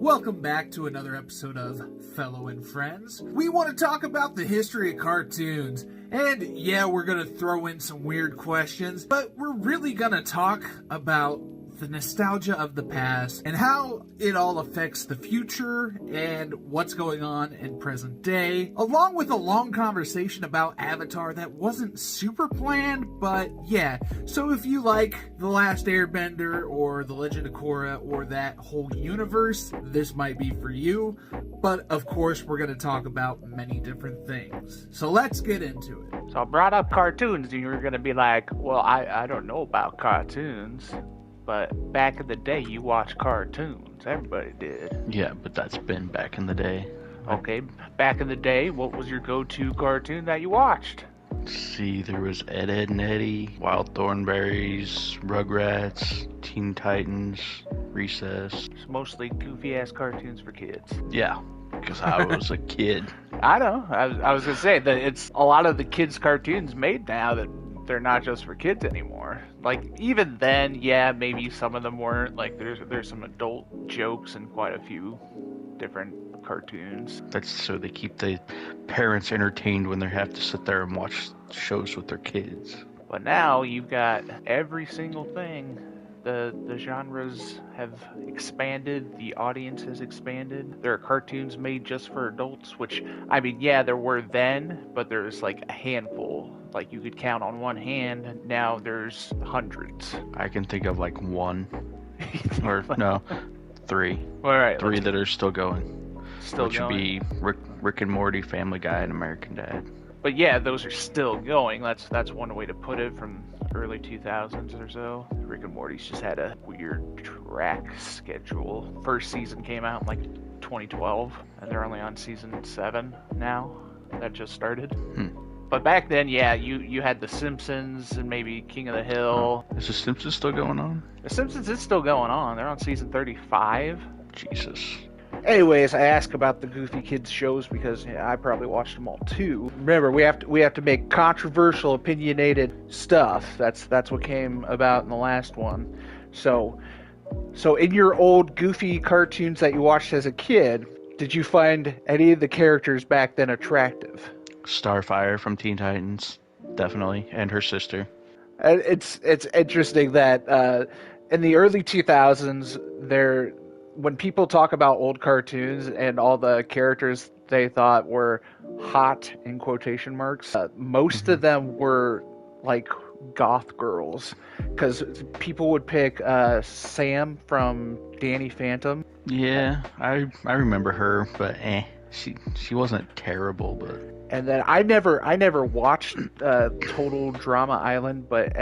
Welcome back to another episode of Fellow and Friends. We want to talk about the history of cartoons. And yeah, we're going to throw in some weird questions, but we're really going to talk about the nostalgia of the past and how it all affects the future and what's going on in present day, along with a long conversation about Avatar that wasn't super planned, but yeah. So if you like The Last Airbender or The Legend of Korra or that whole universe, this might be for you. But of course, we're going to talk about many different things. So let's get into it. So I brought up cartoons, and you were going to be like, well, I don't know about cartoons. But back in the day, you watched cartoons. Everybody did. Yeah, but that's been back in the day. Okay, back in the day, what was your go-to cartoon that you watched? See, there was Ed, Edd and Eddy, Wild Thornberrys, Rugrats, Teen Titans, Recess. It's mostly goofy-ass cartoons for kids. Yeah, because I was a kid. I know. I was going to say that it's a lot of the kids' cartoons made now that they're not just for kids anymore. Like, even then, yeah, maybe some of them weren't. Like, there's some adult jokes in quite a few different cartoons. That's so they keep the parents entertained when they have to sit there and watch shows with their kids. But now you've got every single thing. The genres have expanded, the audience has expanded. There are cartoons made just for adults, which, I mean, yeah, there were then, but there's like a handful. Like, you could count on one hand. Now there's hundreds. I can think of like one, or no, three. All right, three that are still going. Still which going. would be Rick and Morty, Family Guy, and American Dad. But yeah, those are still going. That's one way to put it, from early 2000s or so. Rick and Morty's just had a weird track schedule. First season came out in like 2012, and they're only on season 7 now. That just started. But back then, yeah, you had The Simpsons and maybe King of the Hill. Is The Simpsons still going on? The Simpsons is still going on. They're on season 35. Jesus. Anyways, I ask about the Goofy Kids shows because I probably watched them all too. Remember, we have to make controversial, opinionated stuff. That's what came about in the last one. So in your old Goofy cartoons that you watched as a kid, did you find any of the characters back then attractive? Starfire from Teen Titans, definitely, and her sister. It's interesting that in the early 2000s, when people talk about old cartoons and all the characters they thought were hot in quotation marks, most of them were like goth girls, because people would pick Sam from Danny Phantom. Yeah, I remember her, but she wasn't terrible, but. And then I never watched Total Drama Island, but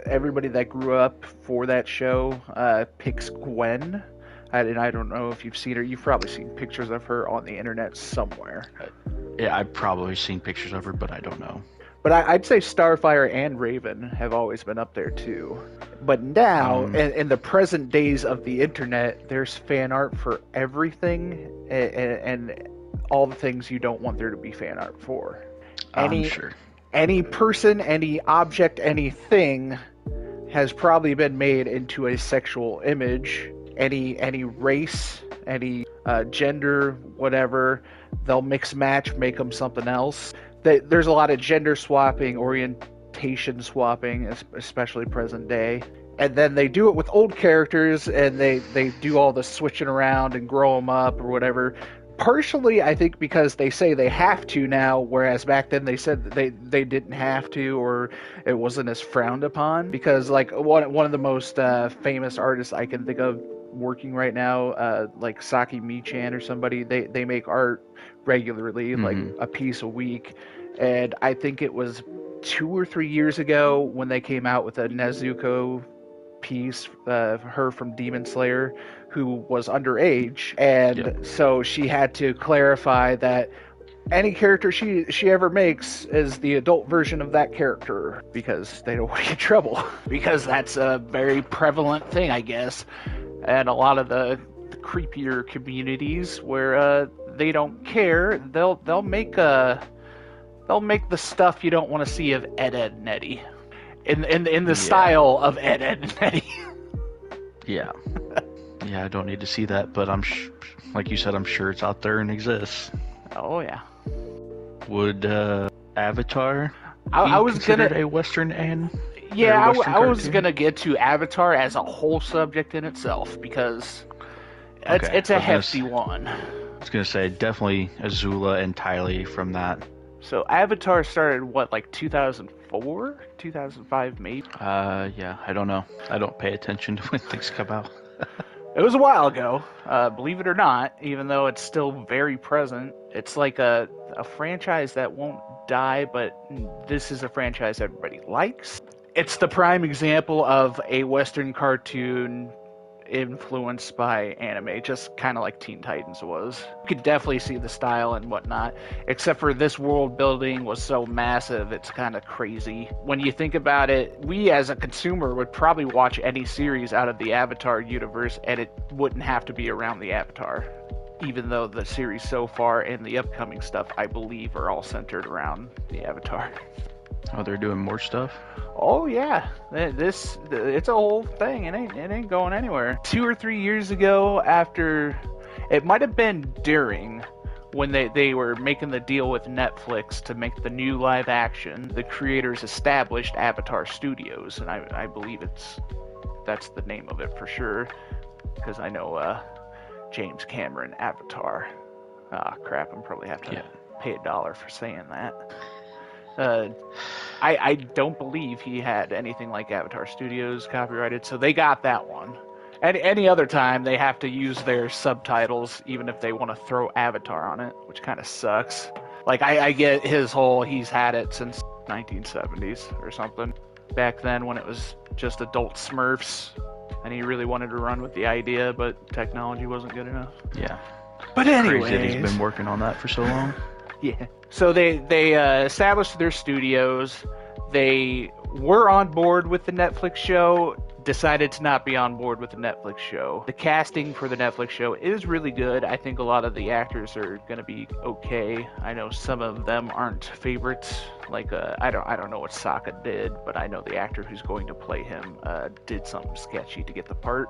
everybody that grew up for that show picks Gwen. And I don't know if you've seen her. You've probably seen pictures of her on the internet somewhere. Yeah, I've probably seen pictures of her, but I don't know. But I'd say Starfire and Raven have always been up there too. But now, in the present days of the internet, there's fan art for everything and all the things you don't want there to be fan art for. Sure. Any person, any object, anything has probably been made into a sexual image. Any race, any gender, whatever, they'll mix match, make them something else. There's a lot of gender swapping, orientation swapping, especially present day. And then they do it with old characters, and they do all the switching around and grow them up or whatever. Partially, I think, because they say they have to now, whereas back then they said that they didn't have to, or it wasn't as frowned upon. Because like one of the most famous artists I can think of working right now, like Saki Michan or somebody, they make art regularly, like a piece a week. And I think it was 2 or 3 years ago when they came out with a Nezuko piece, her from Demon Slayer, who was underage, and so she had to clarify that any character she ever makes is the adult version of that character, because they don't want to get in trouble. Because that's a very prevalent thing, I guess. And a lot of the creepier communities where they don't care, they'll make the stuff you don't want to see of Ed, Edd and Eddy in the style of Ed, Edd and Eddy. Yeah, Yeah, I don't need to see that, but like you said, I'm sure it's out there and exists. Oh yeah. Would Avatar I be was considered gonna. a Western Yeah, or Western I was cartoon? gonna get to Avatar as a whole subject in itself because Okay, it's a hefty one. I was gonna say definitely Azula entirely from that. So Avatar started what, like 2004, 2005 maybe. Yeah, I don't know. I don't pay attention to when things come out. It was a while ago, believe it or not. Even though it's still very present, it's like a franchise that won't die. But this is a franchise everybody likes. It's the prime example of a Western cartoon influenced by anime, just kind of like Teen Titans was. You could definitely see the style and whatnot, except for this world building was so massive, it's kind of crazy. When you think about it, we as a consumer would probably watch any series out of the Avatar universe, and it wouldn't have to be around the Avatar. Even though the series so far and the upcoming stuff, I believe, are all centered around the Avatar. Oh, they're doing more stuff? Oh yeah, it's a whole thing. It ain't going anywhere. 2 or 3 years ago, after it might have been during when they were making the deal with Netflix to make the new live action, the creators established Avatar Studios, and I believe that's the name of it for sure, because I know James Cameron Avatar. Ah crap, I'm probably have to pay $1 for saying that. I don't believe he had anything like Avatar Studios copyrighted, so they got that one. Any other time, they have to use their subtitles, even if they want to throw Avatar on it, which kind of sucks. Like, I get his whole, he's had it since 1970s or something. Back then, when it was just adult Smurfs, and he really wanted to run with the idea, but technology wasn't good enough. Yeah. But anyways, crazy that he's been working on that for so long. Yeah. So they established their studios. They were on board with the Netflix show, decided to not be on board with the Netflix show. The casting for the Netflix show is really good. I think a lot of the actors are going to be okay. I know some of them aren't favorites. Like I don't know what Sokka did, but I know the actor who's going to play him did something sketchy to get the part.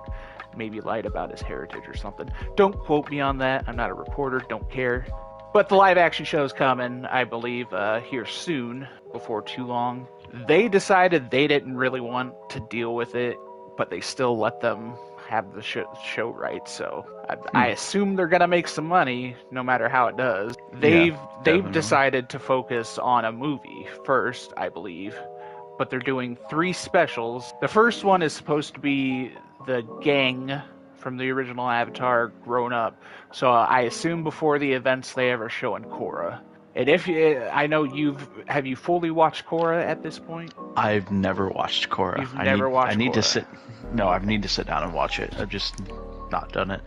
Maybe lied about his heritage or something. Don't quote me on that. I'm not a reporter. Don't care. But the live action show is coming, I believe, here soon, before too long. They decided they didn't really want to deal with it, but they still let them have the show rights. So I assume they're gonna make some money, no matter how it does. They've decided to focus on a movie first, I believe, but they're doing 3 specials. The first one is supposed to be the gang from the original Avatar grown up. So I assume before the events they ever show in Korra. And I know have you fully watched Korra at this point? I've never watched Korra. You've never watched Korra? I need to sit down and watch it. I've just not done it.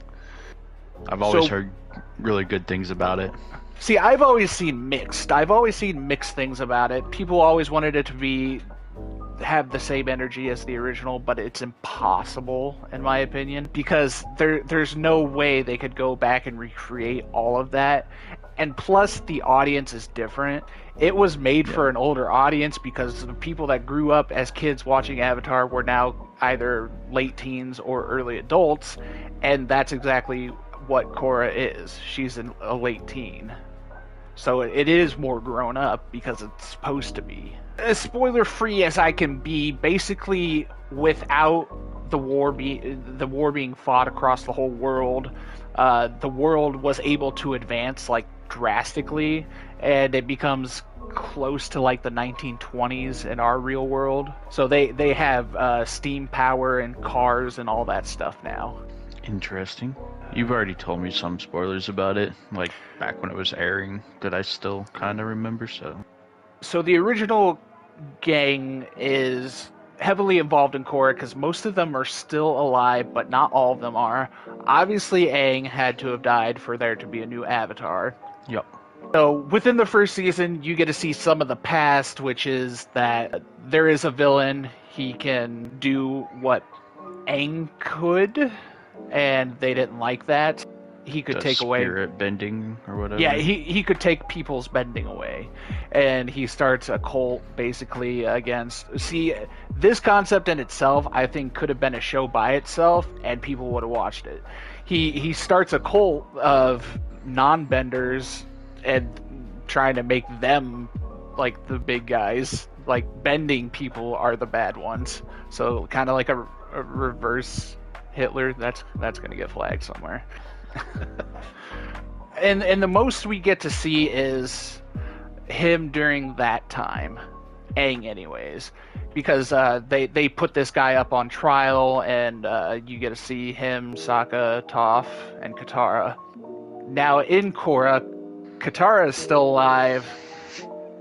I've always heard really good things about it. See, I've always seen mixed things about it. People always wanted it to have the same energy as the original, but it's impossible in my opinion, because there's no way they could go back and recreate all of that. And plus the audience is different. It was made for an older audience because the people that grew up as kids watching Avatar were now either late teens or early adults, and that's exactly what Korra is. She's a late teen. So it is more grown up because it's supposed to be. As spoiler free as I can be, basically without the war being fought across the whole world, the world was able to advance like drastically, and it becomes close to like the 1920s in our real world. So they have steam power and cars and all that stuff now. Interesting. You've already told me some spoilers about it, like back when it was airing, that I still kind of remember, So the original gang is heavily involved in Korra because most of them are still alive, but not all of them are. Obviously, Aang had to have died for there to be a new Avatar. Yep. So within the first season, you get to see some of the past, which is that there is a villain. He can do what Aang could, and they didn't like that. he could The take away spirit bending or whatever. Yeah, he could take people's bending away, and he starts a cult basically against. See, this concept in itself, I think, could have been a show by itself, and people would have watched it. He starts a cult of non-benders and trying to make them like the big guys. Like bending people are the bad ones. So kind of like a reverse Hitler. That's gonna get flagged somewhere. And the most we get to see is him during that time, Aang anyways, because they put this guy up on trial, and you get to see him, Sokka, Toph, and Katara. Now in Korra, Katara is still alive.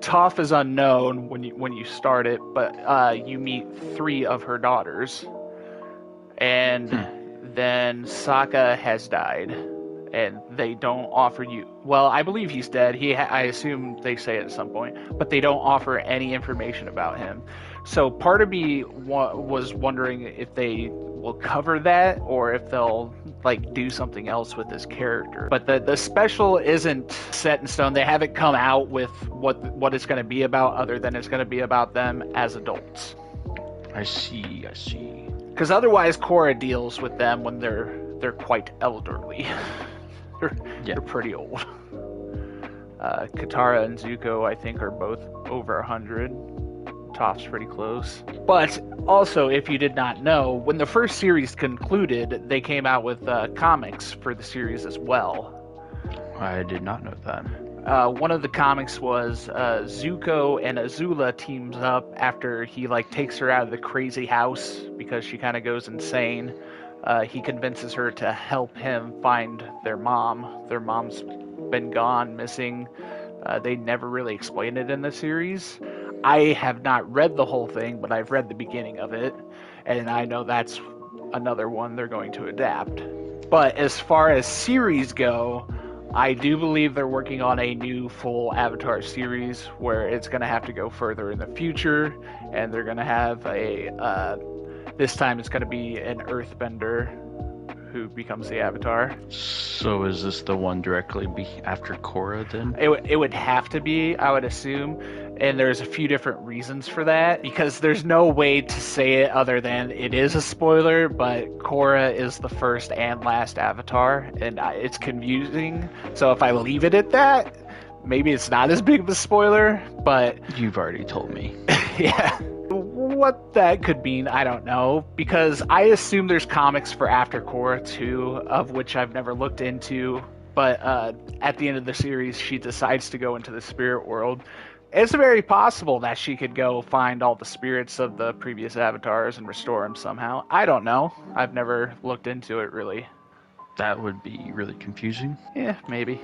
Toph is unknown when you start it, but you meet 3 of her daughters, and then Sokka has died. And they don't offer you. Well, I believe he's dead. I assume they say it at some point, but they don't offer any information about him. So part of me was wondering if they will cover that or if they'll like do something else with this character. But the special isn't set in stone. They haven't come out with what it's going to be about, other than it's going to be about them as adults. I see. Because otherwise, Korra deals with them when they're quite elderly. They're pretty old. Katara and Zuko, I think, are both over 100. Toph's pretty close. But also, if you did not know, when the first series concluded, they came out with comics for the series as well. I did not know that. One of the comics was Zuko and Azula teams up after he takes her out of the crazy house because she kind of goes insane. He convinces her to help him find their mom. Their mom's been gone, missing. They never really explain it in the series. I have not read the whole thing, but I've read the beginning of it, and I know that's another one they're going to adapt. But as far as series go, I do believe they're working on a new full Avatar series where it's going to have to go further in the future, and they're going to have this time it's going to be an earthbender who becomes the Avatar. So is this the one directly after Korra then? It would have to be, I would assume. And there's a few different reasons for that, because there's no way to say it other than it is a spoiler, but Korra is the first and last Avatar, and it's confusing. So if I leave it at that, maybe it's not as big of a spoiler, but... You've already told me. Yeah. What that could mean, I don't know, because I assume there's comics for after Korra too, of which I've never looked into, but at the end of the series, she decides to go into the spirit world. It's very possible that she could go find all the spirits of the previous avatars and restore them somehow. I don't know. I've never looked into it, really. That would be really confusing. Yeah, maybe.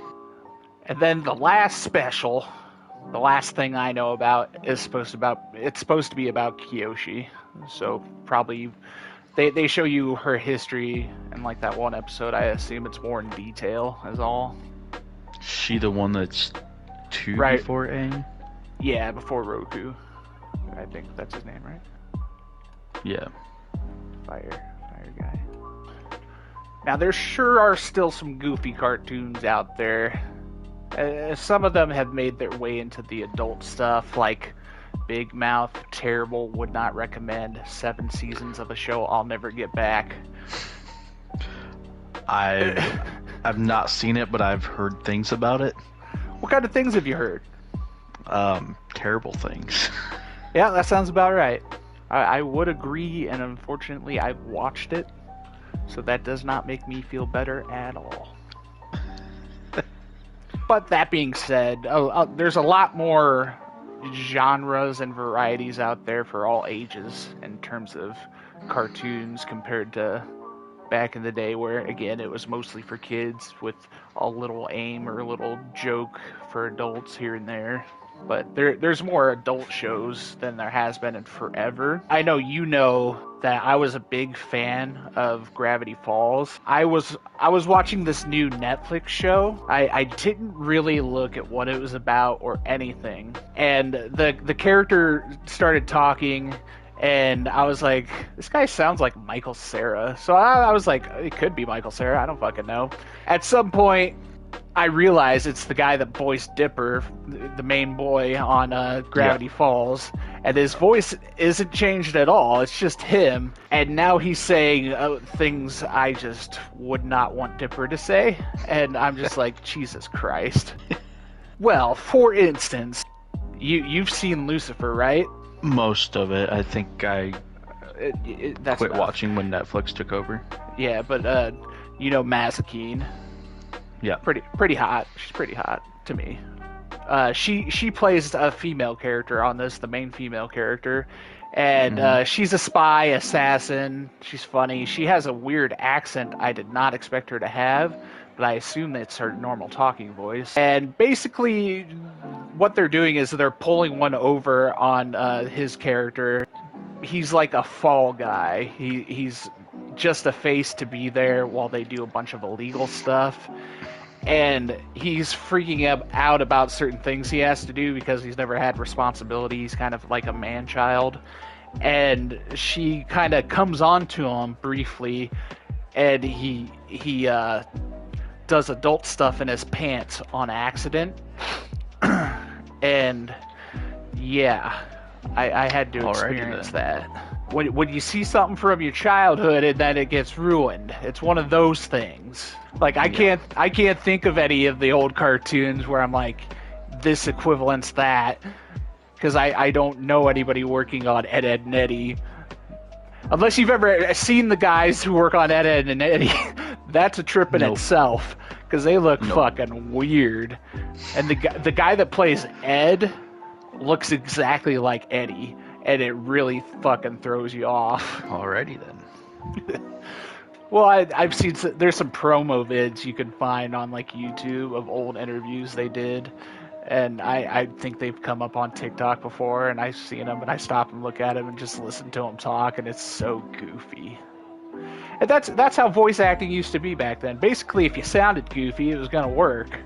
And then the last special, the last thing I know about, is supposed to be about Kyoshi. So probably they show you her history in that one episode. I assume it's more in detail, is all. She the one that's two right before Aang? Yeah, before Roku. I think that's his name, right? Yeah. Fire guy. Now, there sure are still some goofy cartoons out there. Some of them have made their way into the adult stuff, like Big Mouth, terrible, would not recommend. 7 seasons of a show I'll never get back. I've not seen it, but I've heard things about it. What kind of things have you heard? Terrible things. Yeah, that sounds about right. I would agree, and unfortunately I've watched it, so that does not make me feel better at all. But that being said, there's a lot more genres and varieties out there for all ages in terms of cartoons compared to back in the day where, again, it was mostly for kids with a little aim or a little joke for adults here and there. But there's more adult shows than there has been in forever. I know you know that I was a big fan of Gravity Falls. I was watching this new Netflix show. I didn't really look at what it was about or anything. And the character started talking, And I was like, this guy sounds like Michael Cera. So I was like, it could be Michael Cera. I don't fucking know. At some point, I realize it's the guy that voiced Dipper, the main boy on Gravity Falls, and his voice isn't changed at all. It's just him, and now he's saying things I just would not want Dipper to say, and I'm just like, Jesus Christ. Well, for instance, you've seen Lucifer, right? Most of it. I think I That's quit enough. watching when Netflix took over. Yeah, but Mazikeen. Yeah. Pretty hot. She's pretty hot to me. She plays a female character on this, the main female character, and she's a spy assassin. She's funny. She has a weird accent I did not expect her to have, but I assume it's her normal talking voice. And basically, what they're doing is they're pulling one over on his character. He's like a fall guy. He's just a face to be there while they do a bunch of illegal stuff. And he's freaking out about certain things he has to do because he's never had responsibility. He's kind of like a man-child. And she kind of comes on to him briefly, and he does adult stuff in his pants on accident. And yeah, I had to experience that. When you see something from your childhood and then it gets ruined, it's one of those things. Like I can't think of any of the old cartoons where I'm like, this equivalents that, because I don't know anybody working on Ed, Edd and Eddy. Unless you've ever seen the guys who work on Ed, Edd and Eddy, that's a trip in itself, because they look fucking weird. And the guy that plays Ed looks exactly like Eddie, and it really fucking throws you off. Alrighty then. Well, I've seen there's some promo vids you can find on like YouTube of old interviews they did, and I think they've come up on TikTok before, and I've seen them, and I stop and look at them and just listen to them talk, and it's so goofy. And that's how voice acting used to be back then. Basically, if you sounded goofy, it was gonna work.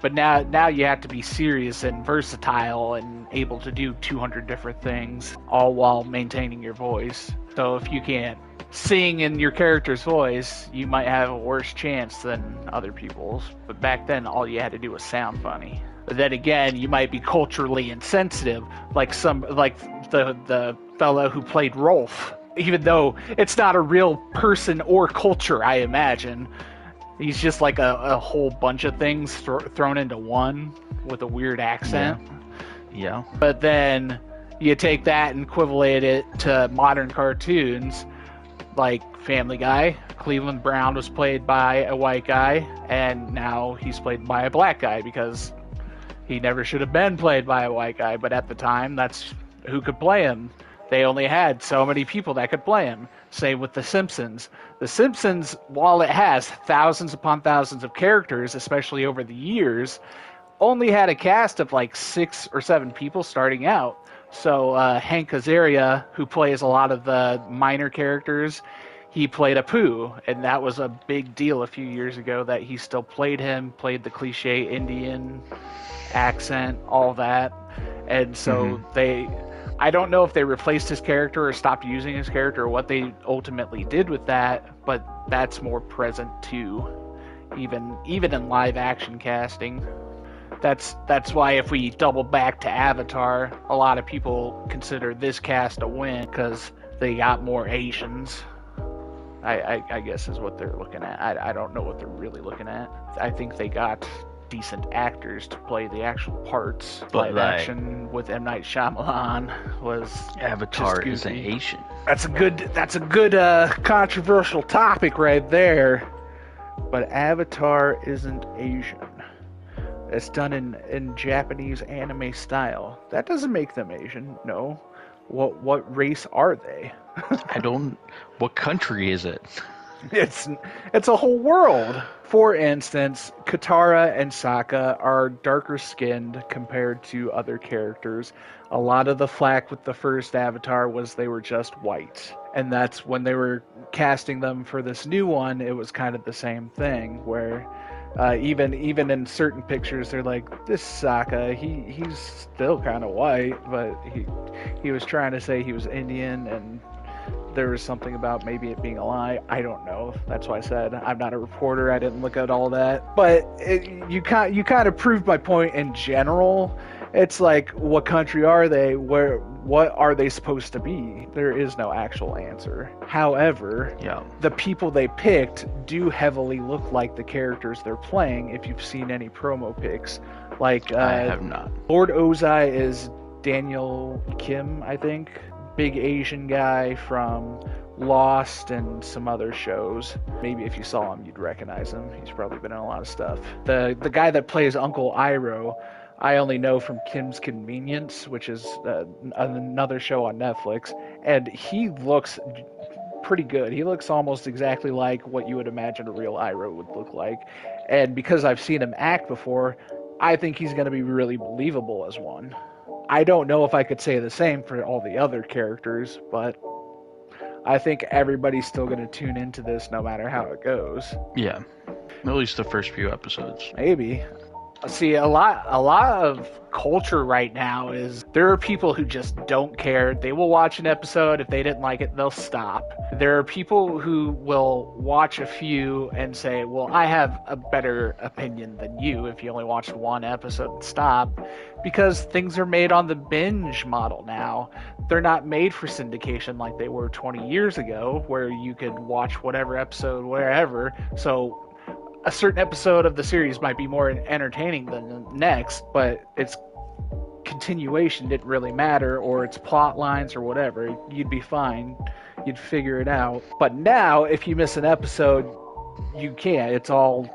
But now you have to be serious and versatile and able to do 200 different things, all while maintaining your voice. So if you can't sing in your character's voice, you might have a worse chance than other people's. But back then, all you had to do was sound funny. But then again, you might be culturally insensitive, like the fellow who played Rolf. Even though it's not a real person or culture, I imagine. He's just like a whole bunch of things thrown into one with a weird accent. Yeah. But then you take that and equivalent it to modern cartoons, like Family Guy. Cleveland Brown was played by a white guy, and now he's played by a black guy because he never should have been played by a white guy. But at the time, that's who could play him. They only had so many people that could play him. Same with The Simpsons. The Simpsons, while it has thousands upon thousands of characters, especially over the years, only had a cast of like 6 or 7 people starting out. So Hank Azaria, who plays a lot of the minor characters, he played Apu, and that was a big deal a few years ago that he still played him, played the cliche Indian accent, all that. And so I don't know if they replaced his character or stopped using his character or what they ultimately did with that, but that's more present too, even in live action casting. That's why if we double back to Avatar, a lot of people consider this cast a win because they got more Asians. I guess is what they're looking at. I don't know what they're really looking at. I think they got decent actors to play the actual parts. But live action with M. Night Shyamalan was Avatar isn't Asian. That's a good controversial topic right there. But Avatar isn't Asian. It's done in Japanese anime style. That doesn't make them Asian. No. What race are they? What country is it? It's a whole world. For instance, Katara and Sokka are darker skinned compared to other characters. A lot of the flack with the first Avatar was they were just white. And that's when they were casting them for this new one, it was kind of the same thing, where Even in certain pictures, they're like, this Sokka, he's still kind of white, but he was trying to say he was Indian, and there was something about maybe it being a lie. I don't know. What I said. I'm not a reporter. I didn't look at all that. But you kind of proved my point in general. It's like, what country are they? What are they supposed to be? There is no actual answer. However, the people they picked do heavily look like the characters they're playing. If you've seen any promo pics, like I have not. Lord Ozai is Daniel Kim, I think. Big Asian guy from Lost and some other shows. Maybe if you saw him, you'd recognize him. He's probably been in a lot of stuff. The guy that plays Uncle Iroh, I only know from Kim's Convenience, which is another show on Netflix, and he looks pretty good. He looks almost exactly like what you would imagine a real Iroh would look like. And because I've seen him act before, I think he's going to be really believable as one. I don't know if I could say the same for all the other characters, but I think everybody's still going to tune into this no matter how it goes. Yeah, at least the first few episodes. Maybe. See, a lot of culture right now is there are people who just don't care. They will watch an episode. If they didn't like it, they'll stop. There are people who will watch a few and say, well, I have a better opinion than you if you only watched one episode and stop, because things are made on the binge model now. They're not made for syndication like they were 20 years ago, where you could watch whatever episode wherever. So a certain episode of the series might be more entertaining than the next, but its continuation didn't really matter, or its plot lines or whatever. You'd be fine. You'd figure it out. But now, if you miss an episode, you can't. It's all...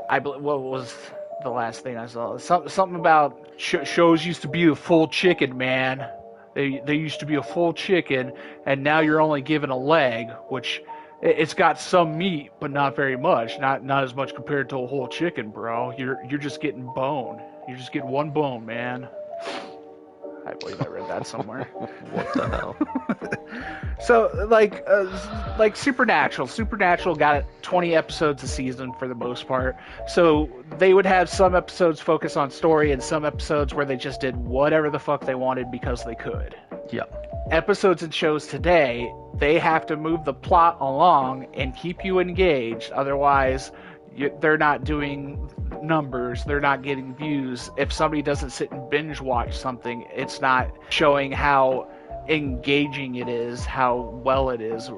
what was the last thing I saw? Something about shows used to be a full chicken, man. They used to be a full chicken, and now you're only given a leg, which... It's got some meat, but not very much. Not as much compared to a whole chicken, bro. You're just getting bone. You're just getting one bone, man. I believe I read that somewhere. What the hell? So, like Supernatural. Supernatural got 20 episodes a season for the most part. So they would have some episodes focus on story and some episodes where they just did whatever the fuck they wanted because they could. Yeah. Episodes and shows today, they have to move the plot along and keep you engaged. Otherwise, they're not doing numbers. They're not getting views. If somebody doesn't sit and binge watch something, it's not showing how engaging it is, how well it is.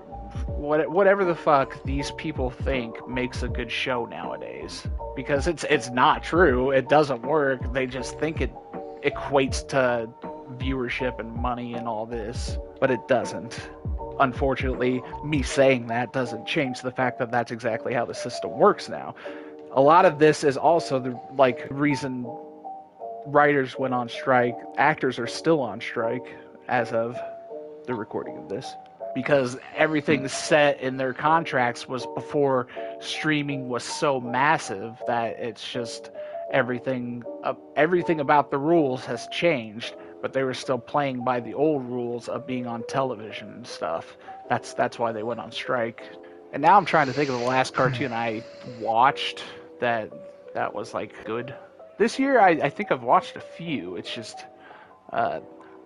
Whatever the fuck these people think makes a good show nowadays. Because it's not true. It doesn't work. They just think it equates to viewership and money and all this, but it doesn't. Unfortunately, me saying that doesn't change the fact that that's exactly how the system works now. A lot of this is also the reason writers went on strike. Actors are still on strike as of the recording of this, because everything set in their contracts was before streaming was so massive that it's just everything about the rules has changed. But they were still playing by the old rules of being on television and stuff. That's why they went on strike. And now I'm trying to think of the last cartoon I watched that was good. This year I think I've watched a few. It's just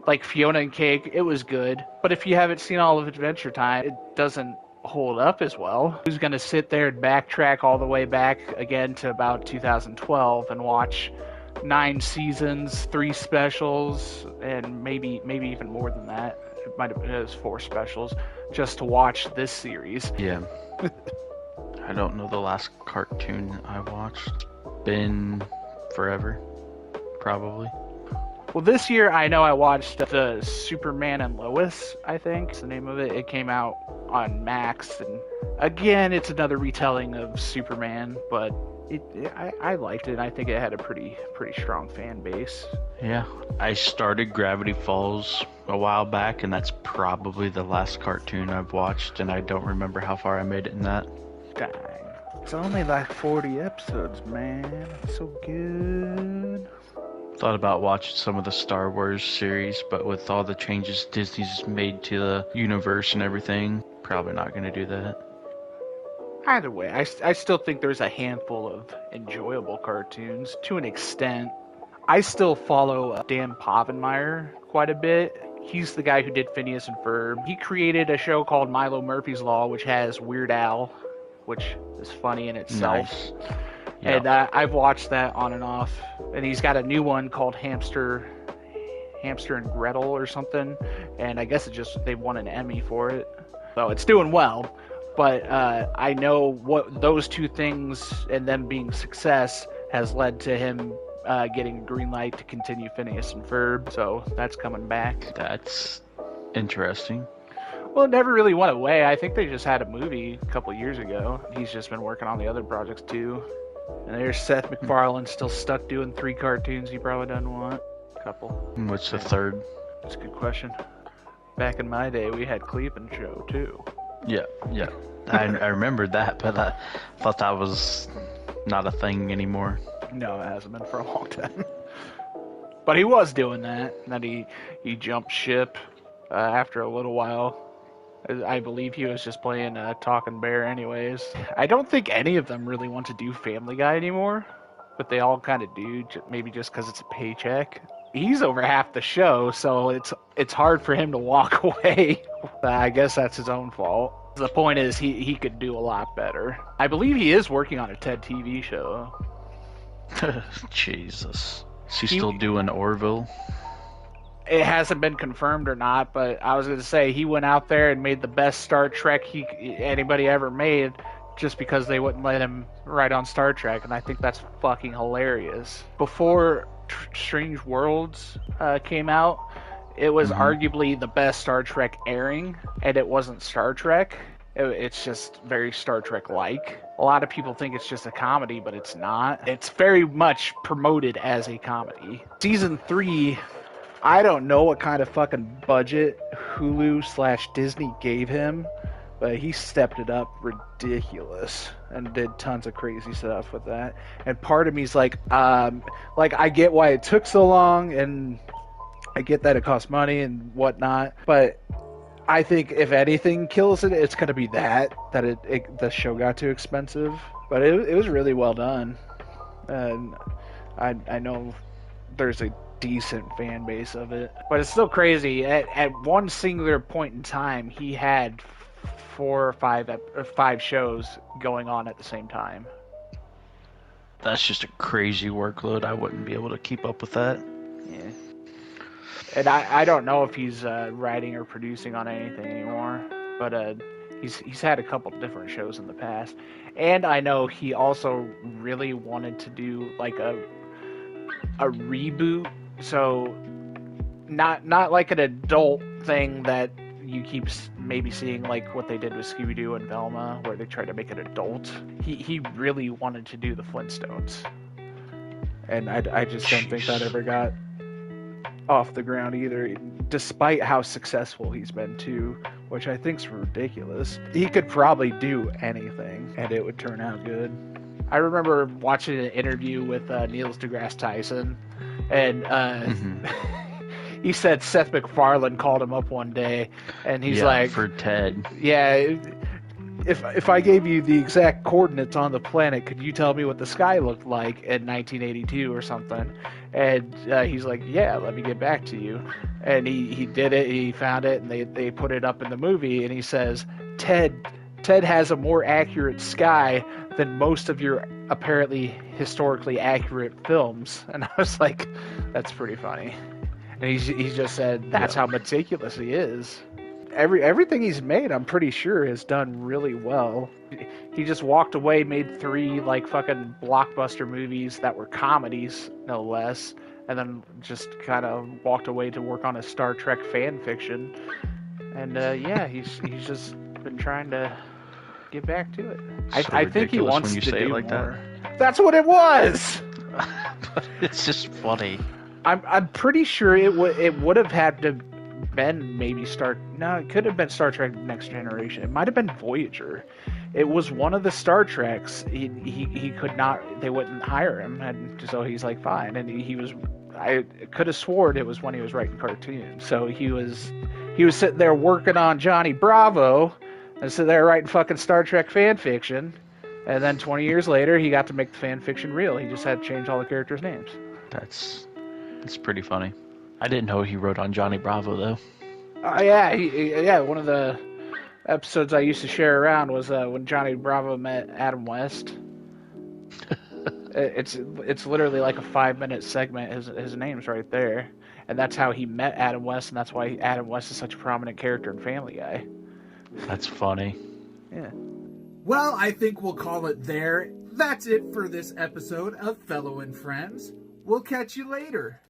like Fiona and Cake. It was good, but if you haven't seen all of Adventure Time, it doesn't hold up as well. Who's gonna sit there and backtrack all the way back again to about 2012 and watch 9 seasons, 3 specials, and maybe even more than that. It might have been 4 specials just to watch this series. Yeah. I don't know the last cartoon I watched. Been forever, probably. Well, this year I know I watched the Superman and Lois, I think is the name of it. It came out on Max, and again, it's another retelling of Superman, but I liked it. I think it had a pretty strong fan base. Yeah, I started Gravity Falls a while back, and that's probably the last cartoon I've watched, and I don't remember how far I made it in that. Dang. It's only like 40 episodes, man. It's so good. Thought about watching some of the Star Wars series, but with all the changes Disney's made to the universe and everything, probably not going to do that. Either way, I still think there's a handful of enjoyable cartoons to an extent. I still follow Dan Povenmire quite a bit. He's the guy who did Phineas and Ferb. He created a show called Milo Murphy's Law, which has Weird Al, which is funny in itself. Nice. And I've watched that on and off. And he's got a new one called Hamster and Gretel or something. And I guess they won an Emmy for it. So it's doing well. But I know what those two things and them being success has led to him getting a green light to continue Phineas and Ferb. So that's coming back. That's interesting. Well, it never really went away. I think they just had a movie a couple years ago. He's just been working on the other projects too. And there's Seth MacFarlane still stuck doing 3 cartoons he probably doesn't want. A couple. What's the third? That's a good question. Back in my day, we had Cleve and Show too. Yeah. I remembered that, but I thought that was not a thing anymore. No, it hasn't been for a long time. But he was doing that. And then he jumped ship after a little while. I believe he was just playing Talking Bear anyways. I don't think any of them really want to do Family Guy anymore, but they all kind of do, maybe just because it's a paycheck. He's over half the show, so it's hard for him to walk away. I guess that's his own fault. The point is he could do a lot better. I believe he is working on a TED TV show. Jesus. Is he still doing Orville? It hasn't been confirmed or not, but I was going to say he went out there and made the best Star Trek anybody ever made just because they wouldn't let him write on Star Trek, and I think that's fucking hilarious. Before Strange Worlds came out, it was arguably the best Star Trek airing, and it wasn't Star Trek. It's just very Star Trek-like. A lot of people think it's just a comedy, but it's not. It's very much promoted as a comedy. Season 3... I don't know what kind of fucking budget Hulu/Disney gave him, but he stepped it up ridiculous and did tons of crazy stuff with that. And part of me's like I get why it took so long, and I get that it costs money and whatnot, but I think if anything kills it, it's gonna be that the show got too expensive. But it was really well done, and I know there's a decent fan base of it, but it's still crazy. At one singular point in time, he had 4 or 5 shows going on at the same time. That's just a crazy workload. I wouldn't be able to keep up with that. Yeah. And I don't know if he's writing or producing on anything anymore, but he's had a couple different shows in the past. And I know he also really wanted to do like a reboot. So, not like an adult thing that you keep maybe seeing, like what they did with Scooby-Doo and Velma, where they tried to make it adult. He really wanted to do the Flintstones, and I just don't think that ever got off the ground either, despite how successful he's been too, which I think's ridiculous. He could probably do anything, and it would turn out good. I remember watching an interview with Neil deGrasse Tyson, and he said Seth MacFarlane called him up one day, and he's like, for Ted. Yeah, if I gave you the exact coordinates on the planet, could you tell me what the sky looked like in 1982 or something? And he's like, yeah, let me get back to you. And he did it, he found it, and they put it up in the movie, and he says, Ted has a more accurate sky than most of your apparently historically accurate films. And I was like, that's pretty funny. And he just said that's how meticulous he is. Everything he's made, I'm pretty sure, has done really well. He just walked away, made 3 like fucking blockbuster movies that were comedies, no less, and then just kind of walked away to work on a Star Trek fan fiction. And he's just been trying to get back to it. I think he wants to do like more. That's what it was. But it's just funny. I'm pretty sure it would have had to been maybe it could have been Star Trek Next Generation. It might have been Voyager. It was one of the Star Treks. He could not, they wouldn't hire him, and so he's like, fine. And I could have sworn it was when he was writing cartoons. So he was sitting there working on Johnny Bravo, and so they're writing fucking Star Trek fan fiction. And then 20 years later, he got to make the fan fiction real. He just had to change all the characters' names. That's pretty funny. I didn't know he wrote on Johnny Bravo though. Yeah, one of the episodes I used to share around was when Johnny Bravo met Adam West. It's literally like a 5-minute segment. His name's right there, and that's how he met Adam West, and that's why Adam West is such a prominent character in Family Guy. That's funny. Yeah. Well, I think we'll call it there. That's it for this episode of Fellow and Friends. We'll catch you later.